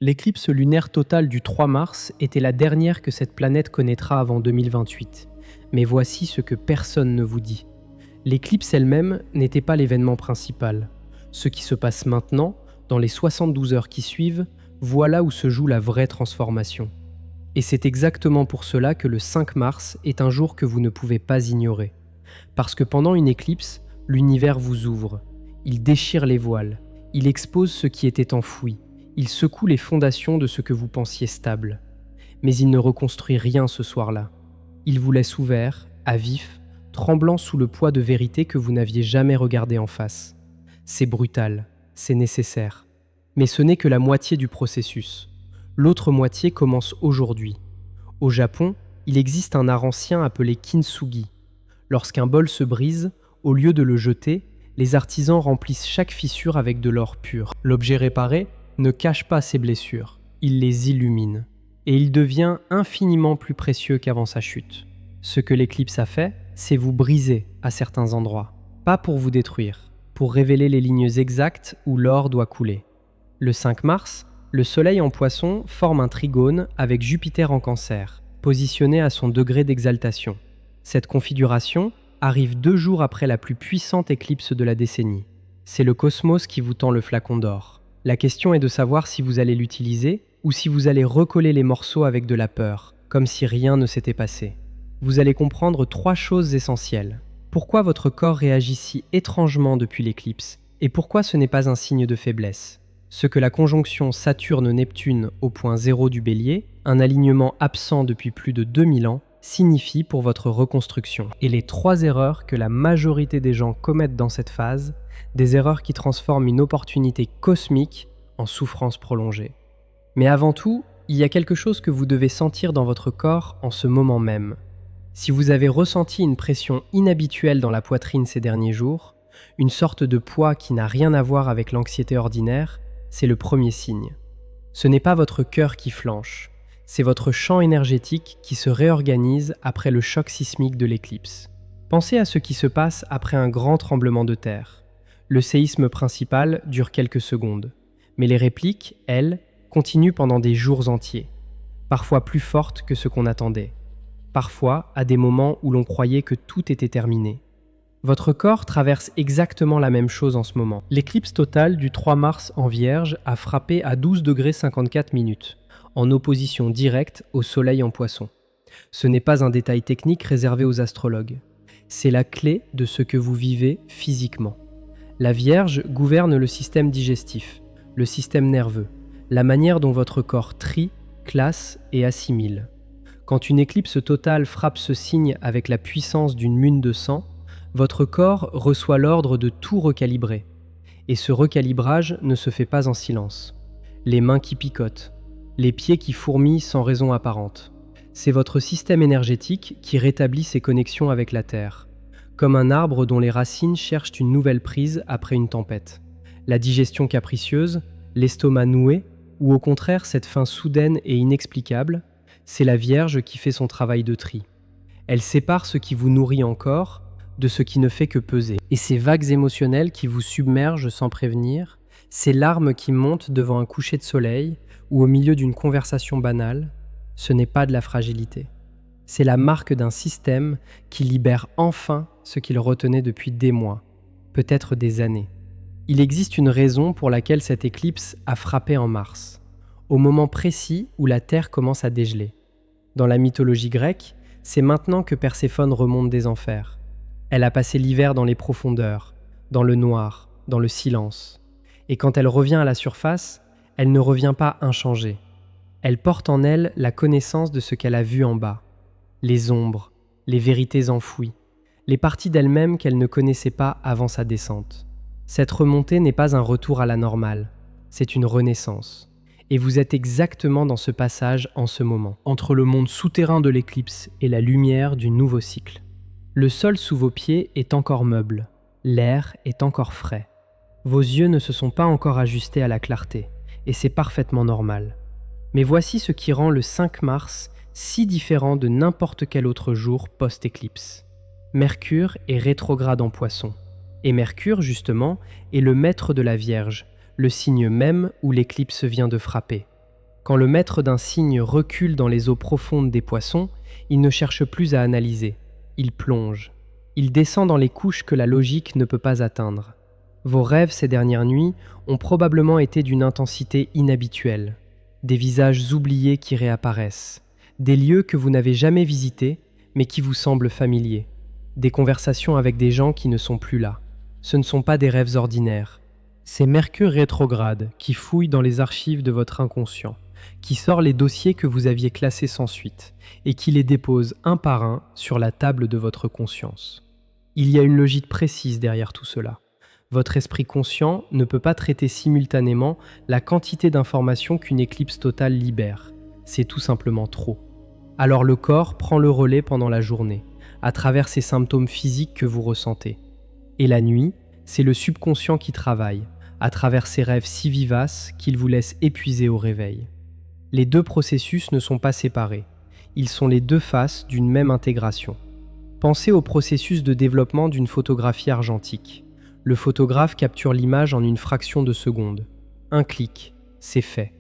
L'éclipse lunaire totale du 3 mars était la dernière que cette planète connaîtra avant 2028. Mais voici ce que personne ne vous dit. L'éclipse elle-même n'était pas l'événement principal. Ce qui se passe maintenant, dans les 72 heures qui suivent, voilà où se joue la vraie transformation. Et c'est exactement pour cela que le 5 mars est un jour que vous ne pouvez pas ignorer. Parce que pendant une éclipse, l'univers vous ouvre. Il déchire les voiles. Il expose ce qui était enfoui. Il secoue les fondations de ce que vous pensiez stable. Mais il ne reconstruit rien ce soir-là. Il vous laisse ouvert, à vif, tremblant sous le poids de vérités que vous n'aviez jamais regardées en face. C'est brutal, c'est nécessaire. Mais ce n'est que la moitié du processus. L'autre moitié commence aujourd'hui. Au Japon, il existe un art ancien appelé kintsugi. Lorsqu'un bol se brise, au lieu de le jeter, les artisans remplissent chaque fissure avec de l'or pur. L'objet réparé ne cache pas ses blessures, il les illumine. Et il devient infiniment plus précieux qu'avant sa chute. Ce que l'éclipse a fait, c'est vous briser à certains endroits. Pas pour vous détruire, pour révéler les lignes exactes où l'or doit couler. Le 5 mars, le Soleil en Poisson forme un trigone avec Jupiter en Cancer, positionné à son degré d'exaltation. Cette configuration arrive 2 jours après la plus puissante éclipse de la décennie. C'est le cosmos qui vous tend le flacon d'or. La question est de savoir si vous allez l'utiliser ou si vous allez recoller les morceaux avec de la peur, comme si rien ne s'était passé. Vous allez comprendre 3 choses essentielles. Pourquoi votre corps réagit si étrangement depuis l'éclipse et pourquoi ce n'est pas un signe de faiblesse. Ce que la conjonction Saturne-Neptune au point 0 du Bélier, un alignement absent depuis plus de 2000 ans, signifie pour votre reconstruction. Et les 3 erreurs que la majorité des gens commettent dans cette phase, des erreurs qui transforment une opportunité cosmique en souffrance prolongée. Mais avant tout, il y a quelque chose que vous devez sentir dans votre corps en ce moment même. Si vous avez ressenti une pression inhabituelle dans la poitrine ces derniers jours, une sorte de poids qui n'a rien à voir avec l'anxiété ordinaire, c'est le premier signe. Ce n'est pas votre cœur qui flanche, c'est votre champ énergétique qui se réorganise après le choc sismique de l'éclipse. Pensez à ce qui se passe après un grand tremblement de terre. Le séisme principal dure quelques secondes, mais les répliques, elles, continuent pendant des jours entiers, parfois plus fortes que ce qu'on attendait, parfois à des moments où l'on croyait que tout était terminé. Votre corps traverse exactement la même chose en ce moment. L'éclipse totale du 3 mars en Vierge a frappé à 12 degrés 54 minutes, en opposition directe au Soleil en Poisson. Ce n'est pas un détail technique réservé aux astrologues. C'est la clé de ce que vous vivez physiquement. La Vierge gouverne le système digestif, le système nerveux, la manière dont votre corps trie, classe et assimile. Quand une éclipse totale frappe ce signe avec la puissance d'une mune de sang, votre corps reçoit l'ordre de tout recalibrer. Et ce recalibrage ne se fait pas en silence. Les mains qui picotent, les pieds qui fourmillent sans raison apparente. C'est votre système énergétique qui rétablit ses connexions avec la Terre, comme un arbre dont les racines cherchent une nouvelle prise après une tempête. La digestion capricieuse, l'estomac noué, ou au contraire cette faim soudaine et inexplicable, c'est la Vierge qui fait son travail de tri. Elle sépare ce qui vous nourrit encore de ce qui ne fait que peser. Et ces vagues émotionnelles qui vous submergent sans prévenir, ces larmes qui montent devant un coucher de soleil ou au milieu d'une conversation banale, ce n'est pas de la fragilité. C'est la marque d'un système qui libère enfin ce qu'il retenait depuis des mois, peut-être des années. Il existe une raison pour laquelle cette éclipse a frappé en mars, au moment précis où la Terre commence à dégeler. Dans la mythologie grecque, c'est maintenant que Perséphone remonte des enfers. Elle a passé l'hiver dans les profondeurs, dans le noir, dans le silence. Et quand elle revient à la surface, elle ne revient pas inchangée. Elle porte en elle la connaissance de ce qu'elle a vu en bas. Les ombres, les vérités enfouies, les parties d'elle-même qu'elle ne connaissait pas avant sa descente. Cette remontée n'est pas un retour à la normale, c'est une renaissance. Et vous êtes exactement dans ce passage en ce moment, entre le monde souterrain de l'éclipse et la lumière du nouveau cycle. Le sol sous vos pieds est encore meuble, l'air est encore frais. Vos yeux ne se sont pas encore ajustés à la clarté, et c'est parfaitement normal. Mais voici ce qui rend le 5 mars si différent de n'importe quel autre jour post-éclipse. Mercure est rétrograde en Poisson, et Mercure, justement, est le maître de la Vierge, le signe même où l'éclipse vient de frapper. Quand le maître d'un cygne recule dans les eaux profondes des poissons, il ne cherche plus à analyser, il plonge. Il descend dans les couches que la logique ne peut pas atteindre. Vos rêves ces dernières nuits ont probablement été d'une intensité inhabituelle. Des visages oubliés qui réapparaissent. Des lieux que vous n'avez jamais visités, mais qui vous semblent familiers. Des conversations avec des gens qui ne sont plus là. Ce ne sont pas des rêves ordinaires. C'est Mercure rétrograde qui fouille dans les archives de votre inconscient, qui sort les dossiers que vous aviez classés sans suite, et qui les dépose un par un sur la table de votre conscience. Il y a une logique précise derrière tout cela. Votre esprit conscient ne peut pas traiter simultanément la quantité d'informations qu'une éclipse totale libère. C'est tout simplement trop. Alors le corps prend le relais pendant la journée, à travers ces symptômes physiques que vous ressentez. Et la nuit, c'est le subconscient qui travaille, à travers ces rêves si vivaces qu'il vous laisse épuisé au réveil. Les deux processus ne sont pas séparés. Ils sont les deux faces d'une même intégration. Pensez au processus de développement d'une photographie argentique. Le photographe capture l'image en une fraction de seconde. Un clic, c'est fait.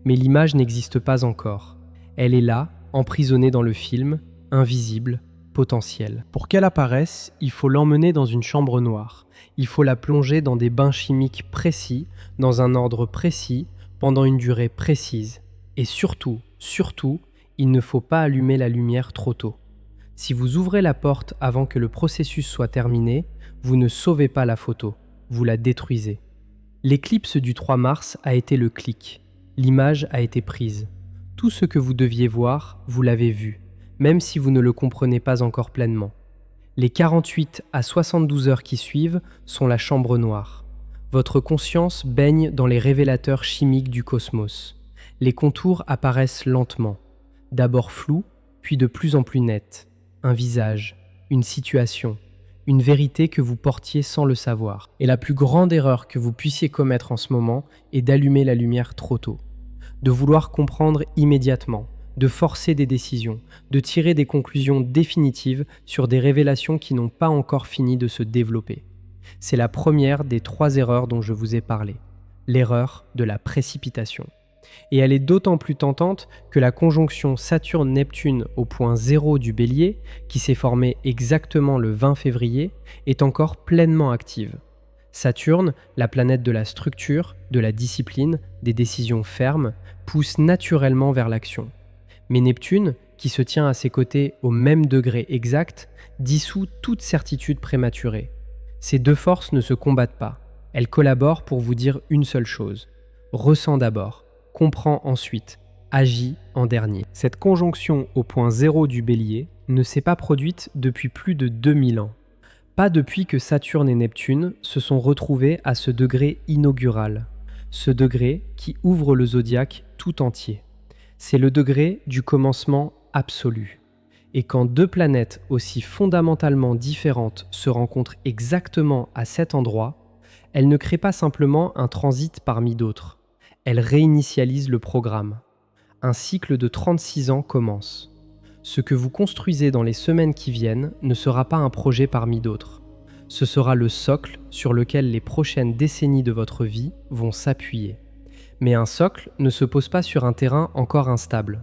Mais l'image n'existe pas encore. Elle est là, emprisonnée dans le film, invisible, potentielle. Pour qu'elle apparaisse, il faut l'emmener dans une chambre noire. Il faut la plonger dans des bains chimiques précis, dans un ordre précis, pendant une durée précise. Et surtout, il ne faut pas allumer la lumière trop tôt. Si vous ouvrez la porte avant que le processus soit terminé, vous ne sauvez pas la photo, vous la détruisez. L'éclipse du 3 mars a été le clic. L'image a été prise. Tout ce que vous deviez voir, vous l'avez vu, même si vous ne le comprenez pas encore pleinement. Les 48 à 72 heures qui suivent sont la chambre noire. Votre conscience baigne dans les révélateurs chimiques du cosmos. Les contours apparaissent lentement, d'abord flous, puis de plus en plus nets. Un visage, une situation, une vérité que vous portiez sans le savoir. Et la plus grande erreur que vous puissiez commettre en ce moment est d'allumer la lumière trop tôt. De vouloir comprendre immédiatement, de forcer des décisions, de tirer des conclusions définitives sur des révélations qui n'ont pas encore fini de se développer. C'est la première des 3 erreurs dont je vous ai parlé, l'erreur de la précipitation. Et elle est d'autant plus tentante que la conjonction Saturne-Neptune au point 0 du Bélier, qui s'est formée exactement le 20 février, est encore pleinement active. Saturne, la planète de la structure, de la discipline, des décisions fermes, pousse naturellement vers l'action. Mais Neptune, qui se tient à ses côtés au même degré exact, dissout toute certitude prématurée. Ces deux forces ne se combattent pas. Elles collaborent pour vous dire une seule chose. Ressens d'abord. Comprend ensuite, agit en dernier. Cette conjonction au point 0 du Bélier ne s'est pas produite depuis plus de 2000 ans. Pas depuis que Saturne et Neptune se sont retrouvés à ce degré inaugural, ce degré qui ouvre le zodiaque tout entier. C'est le degré du commencement absolu. Et quand deux planètes aussi fondamentalement différentes se rencontrent exactement à cet endroit, elles ne créent pas simplement un transit parmi d'autres. Elle réinitialise le programme. Un cycle de 36 ans commence. Ce que vous construisez dans les semaines qui viennent ne sera pas un projet parmi d'autres. Ce sera le socle sur lequel les prochaines décennies de votre vie vont s'appuyer. Mais un socle ne se pose pas sur un terrain encore instable.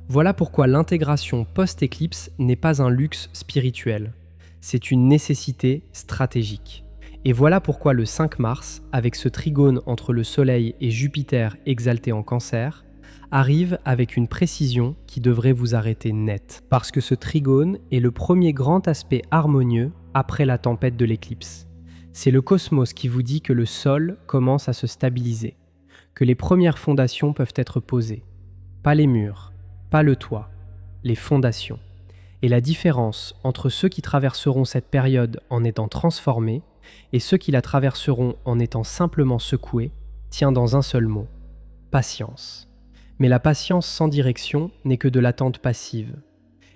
Voilà pourquoi l'intégration post-éclipse n'est pas un luxe spirituel. C'est une nécessité stratégique. Et voilà pourquoi le 5 mars, avec ce trigone entre le Soleil et Jupiter exalté en Cancer, arrive avec une précision qui devrait vous arrêter net. Parce que ce trigone est le premier grand aspect harmonieux après la tempête de l'éclipse. C'est le cosmos qui vous dit que le sol commence à se stabiliser, que les premières fondations peuvent être posées. Pas les murs, pas le toit, les fondations. Et la différence entre ceux qui traverseront cette période en étant transformés et ceux qui la traverseront en étant simplement secoués tient dans un seul mot, patience. Mais la patience sans direction n'est que de l'attente passive.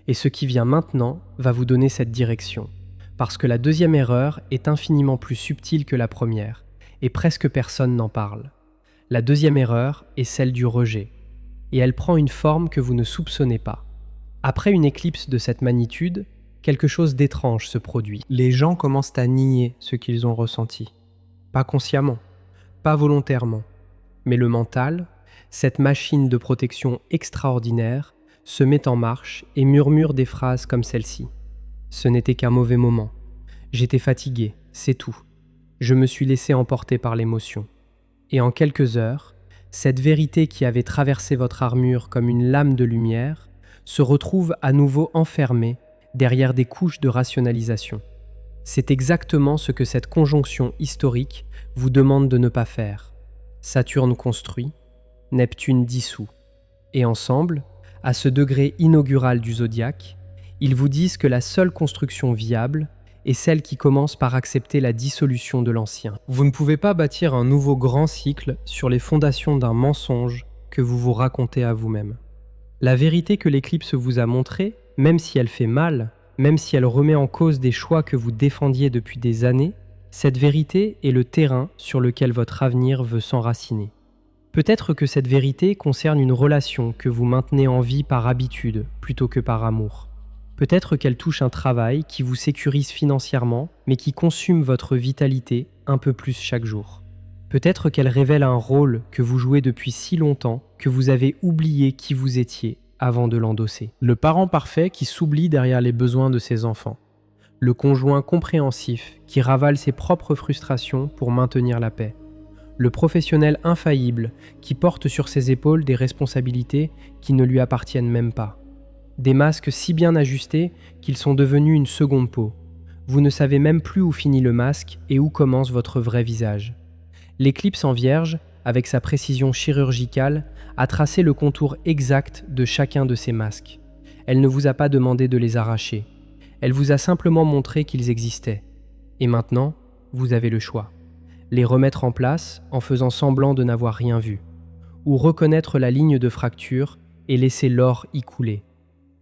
Et ce qui vient maintenant va vous donner cette direction, parce que la deuxième erreur est infiniment plus subtile que la première, et presque personne n'en parle. La deuxième erreur est celle du rejet, et elle prend une forme que vous ne soupçonnez pas. Après une éclipse de cette magnitude, quelque chose d'étrange se produit. Les gens commencent à nier ce qu'ils ont ressenti. Pas consciemment, pas volontairement, mais le mental, Cette machine de protection extraordinaire se met en marche et murmure des phrases comme celle-ci. Ce n'était qu'un mauvais moment. J'étais fatigué, c'est tout. Je me suis laissé emporter par l'émotion. Et en quelques heures, cette vérité qui avait traversé votre armure comme une lame de lumière se retrouve à nouveau enfermée derrière des couches de rationalisation. C'est exactement ce que cette conjonction historique vous demande de ne pas faire. Saturne construit, Neptune dissout. Et ensemble, à ce degré inaugural du zodiaque, ils vous disent que la seule construction viable est celle qui commence par accepter la dissolution de l'ancien. Vous ne pouvez pas bâtir un nouveau grand cycle sur les fondations d'un mensonge que vous vous racontez à vous-même. La vérité que l'éclipse vous a montrée, même si elle fait mal, même si elle remet en cause des choix que vous défendiez depuis des années, cette vérité est le terrain sur lequel votre avenir veut s'enraciner. Peut-être que cette vérité concerne une relation que vous maintenez en vie par habitude plutôt que par amour. Peut-être qu'elle touche un travail qui vous sécurise financièrement, mais qui consume votre vitalité un peu plus chaque jour. Peut-être qu'elle révèle un rôle que vous jouez depuis si longtemps que vous avez oublié qui vous étiez avant de l'endosser. Le parent parfait qui s'oublie derrière les besoins de ses enfants. Le conjoint compréhensif qui ravale ses propres frustrations pour maintenir la paix. Le professionnel infaillible qui porte sur ses épaules des responsabilités qui ne lui appartiennent même pas. Des masques si bien ajustés qu'ils sont devenus une seconde peau. Vous ne savez même plus où finit le masque et où commence votre vrai visage. L'éclipse en Vierge, avec sa précision chirurgicale, a tracé le contour exact de chacun de ces masques. Elle ne vous a pas demandé de les arracher. Elle vous a simplement montré qu'ils existaient. Et maintenant, vous avez le choix. Les remettre en place en faisant semblant de n'avoir rien vu. Ou reconnaître la ligne de fracture et laisser l'or y couler.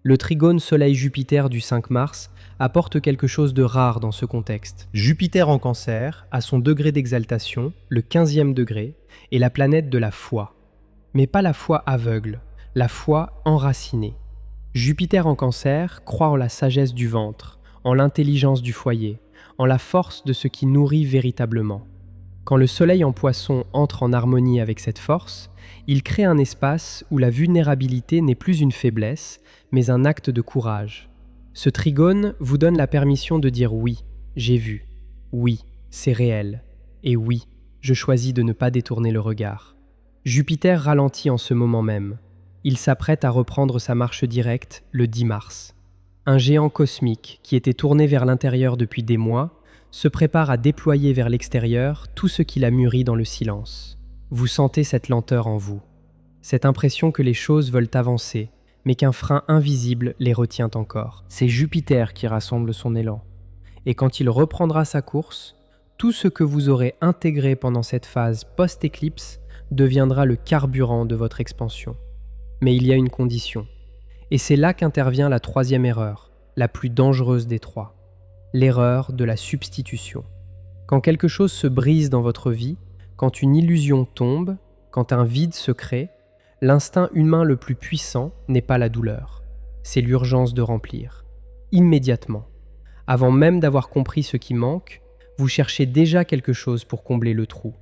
Le trigone Soleil-Jupiter du 5 mars apporte quelque chose de rare dans ce contexte. Jupiter en Cancer, à son degré d'exaltation, le 15e degré, est la planète de la foi. Mais pas la foi aveugle, la foi enracinée. Jupiter en Cancer croit en la sagesse du ventre, en l'intelligence du foyer, en la force de ce qui nourrit véritablement. Quand le Soleil en Poisson entre en harmonie avec cette force, il crée un espace où la vulnérabilité n'est plus une faiblesse, mais un acte de courage. Ce trigone vous donne la permission de dire oui, j'ai vu, oui, c'est réel, et oui, je choisis de ne pas détourner le regard. Jupiter ralentit en ce moment même. Il s'apprête à reprendre sa marche directe le 10 mars. Un géant cosmique qui était tourné vers l'intérieur depuis des mois se prépare à déployer vers l'extérieur tout ce qu'il a mûri dans le silence. Vous sentez cette lenteur en vous, cette impression que les choses veulent avancer, mais qu'un frein invisible les retient encore. C'est Jupiter qui rassemble son élan. Et quand il reprendra sa course, tout ce que vous aurez intégré pendant cette phase post-éclipse deviendra le carburant de votre expansion. Mais il y a une condition. Et c'est là qu'intervient la troisième erreur, la plus dangereuse des trois. L'erreur de la substitution. Quand quelque chose se brise dans votre vie, quand une illusion tombe, quand un vide se crée, l'instinct humain le plus puissant n'est pas la douleur, c'est l'urgence de remplir. Immédiatement. Avant même d'avoir compris ce qui manque, vous cherchez déjà quelque chose pour combler le trou.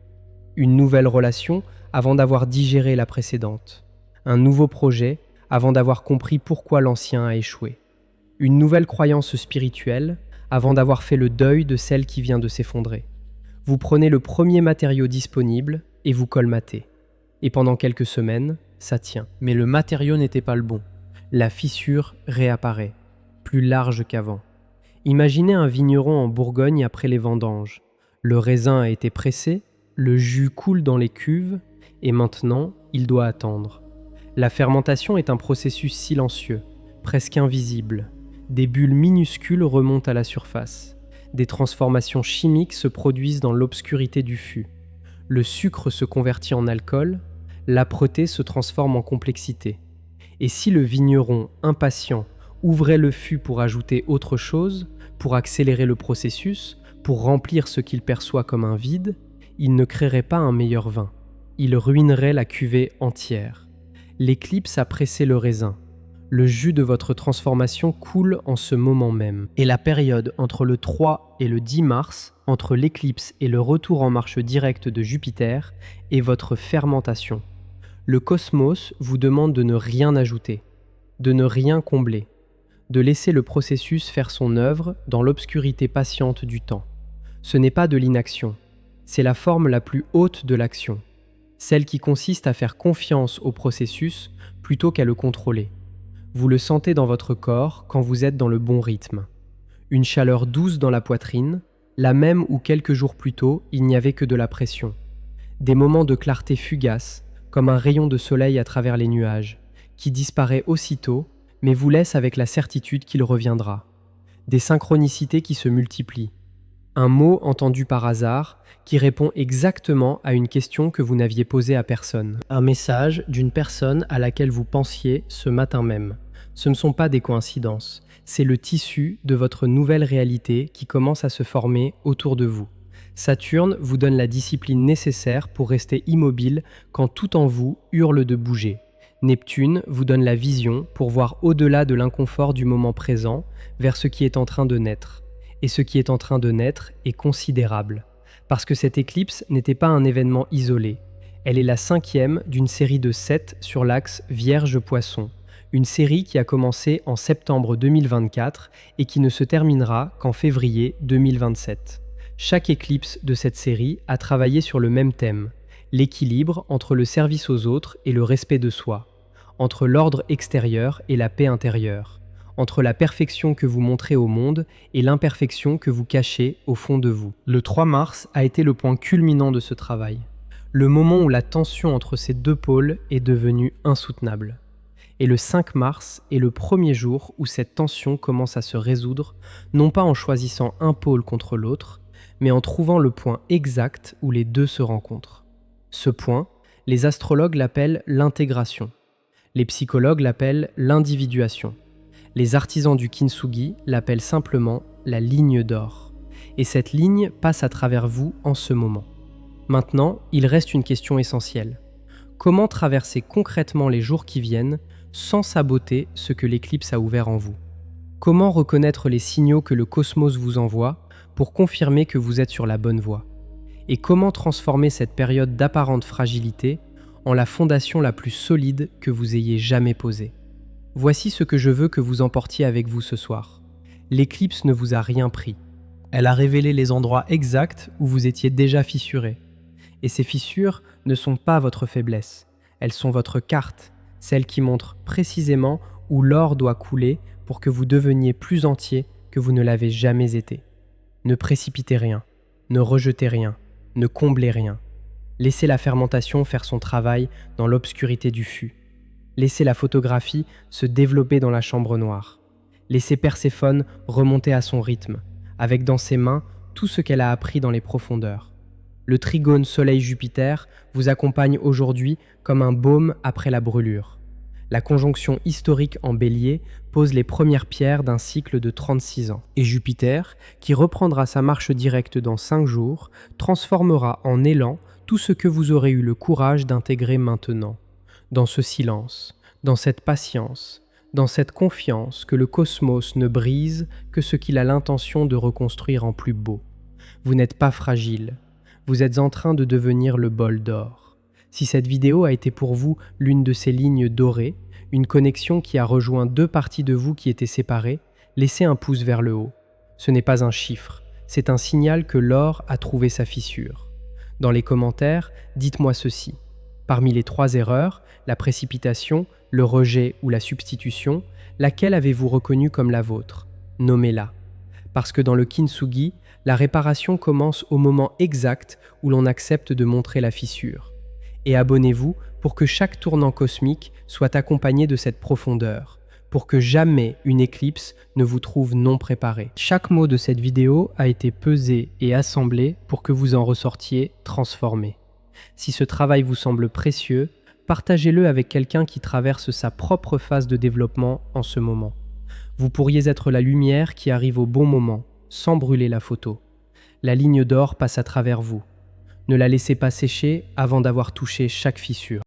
Une nouvelle relation avant d'avoir digéré la précédente. Un nouveau projet avant d'avoir compris pourquoi l'ancien a échoué. Une nouvelle croyance spirituelle avant d'avoir fait le deuil de celle qui vient de s'effondrer. Vous prenez le premier matériau disponible et vous colmatez. Et pendant quelques semaines, ça tient. Mais le matériau n'était pas le bon. La fissure réapparaît, plus large qu'avant. Imaginez un vigneron en Bourgogne après les vendanges. Le raisin a été pressé, le jus coule dans les cuves, et maintenant, il doit attendre. La fermentation est un processus silencieux, presque invisible. Des bulles minuscules remontent à la surface. Des transformations chimiques se produisent dans l'obscurité du fût. Le sucre se convertit en alcool, l'âpreté se transforme en complexité. Et si le vigneron, impatient, ouvrait le fût pour ajouter autre chose, pour accélérer le processus, pour remplir ce qu'il perçoit comme un vide, il ne créerait pas un meilleur vin. Il ruinerait la cuvée entière. L'éclipse a pressé le raisin. Le jus de votre transformation coule en ce moment même. Et la période entre le 3 et le 10 mars, entre l'éclipse et le retour en marche directe de Jupiter, est votre fermentation. Le cosmos vous demande de ne rien ajouter, de ne rien combler, de laisser le processus faire son œuvre dans l'obscurité patiente du temps. Ce n'est pas de l'inaction, c'est la forme la plus haute de l'action, celle qui consiste à faire confiance au processus plutôt qu'à le contrôler. Vous le sentez dans votre corps quand vous êtes dans le bon rythme. Une chaleur douce dans la poitrine, la même où quelques jours plus tôt il n'y avait que de la pression. Des moments de clarté fugace, comme un rayon de soleil à travers les nuages, qui disparaît aussitôt, mais vous laisse avec la certitude qu'il reviendra. Des synchronicités qui se multiplient. Un mot entendu par hasard qui répond exactement à une question que vous n'aviez posée à personne. Un message d'une personne à laquelle vous pensiez ce matin même. Ce ne sont pas des coïncidences, c'est le tissu de votre nouvelle réalité qui commence à se former autour de vous. Saturne vous donne la discipline nécessaire pour rester immobile quand tout en vous hurle de bouger. Neptune vous donne la vision pour voir au-delà de l'inconfort du moment présent vers ce qui est en train de naître. Et ce qui est en train de naître est considérable. Parce que cette éclipse n'était pas un événement isolé. Elle est la 5e d'une série de 7 sur l'axe Vierge-Poisson. Une série qui a commencé en septembre 2024 et qui ne se terminera qu'en février 2027. Chaque éclipse de cette série a travaillé sur le même thème, l'équilibre entre le service aux autres et le respect de soi, entre l'ordre extérieur et la paix intérieure, entre la perfection que vous montrez au monde et l'imperfection que vous cachez au fond de vous. Le 3 mars a été le point culminant de ce travail, le moment où la tension entre ces deux pôles est devenue insoutenable. Et le 5 mars est le premier jour où cette tension commence à se résoudre, non pas en choisissant un pôle contre l'autre, mais en trouvant le point exact où les deux se rencontrent. Ce point, les astrologues l'appellent l'intégration. Les psychologues l'appellent l'individuation. Les artisans du kintsugi l'appellent simplement la ligne d'or. Et cette ligne passe à travers vous en ce moment. Maintenant, il reste une question essentielle. Comment traverser concrètement les jours qui viennent sans saboter ce que l'éclipse a ouvert en vous? Comment reconnaître les signaux que le cosmos vous envoie pour confirmer que vous êtes sur la bonne voie? Et comment transformer cette période d'apparente fragilité en la fondation la plus solide que vous ayez jamais posée? Voici ce que je veux que vous emportiez avec vous ce soir. L'éclipse ne vous a rien pris. Elle a révélé les endroits exacts où vous étiez déjà fissuré. Et ces fissures ne sont pas votre faiblesse, elles sont votre carte, celle qui montre précisément où l'or doit couler pour que vous deveniez plus entier que vous ne l'avez jamais été. Ne précipitez rien, ne rejetez rien, ne comblez rien. Laissez la fermentation faire son travail dans l'obscurité du fût. Laissez la photographie se développer dans la chambre noire. Laissez Perséphone remonter à son rythme, avec dans ses mains tout ce qu'elle a appris dans les profondeurs. Le trigone Soleil-Jupiter vous accompagne aujourd'hui comme un baume après la brûlure. La conjonction historique en Bélier pose les premières pierres d'un cycle de 36 ans. Et Jupiter, qui reprendra sa marche directe dans 5 jours, transformera en élan tout ce que vous aurez eu le courage d'intégrer maintenant. Dans ce silence, dans cette patience, dans cette confiance que le cosmos ne brise que ce qu'il a l'intention de reconstruire en plus beau. Vous n'êtes pas fragile. Vous êtes en train de devenir le bol d'or. Si cette vidéo a été pour vous l'une de ces lignes dorées, une connexion qui a rejoint deux parties de vous qui étaient séparées, laissez un pouce vers le haut. Ce n'est pas un chiffre, c'est un signal que l'or a trouvé sa fissure. Dans les commentaires, dites-moi ceci. Parmi les 3 erreurs, la précipitation, le rejet ou la substitution, laquelle avez-vous reconnue comme la vôtre? Nommez-la. Parce que dans le kintsugi, la réparation commence au moment exact où l'on accepte de montrer la fissure. Et abonnez-vous pour que chaque tournant cosmique soit accompagné de cette profondeur, pour que jamais une éclipse ne vous trouve non préparé. Chaque mot de cette vidéo a été pesé et assemblé pour que vous en ressortiez transformé. Si ce travail vous semble précieux, partagez-le avec quelqu'un qui traverse sa propre phase de développement en ce moment. Vous pourriez être la lumière qui arrive au bon moment, sans brûler la photo. La ligne d'or passe à travers vous. Ne la laissez pas sécher avant d'avoir touché chaque fissure.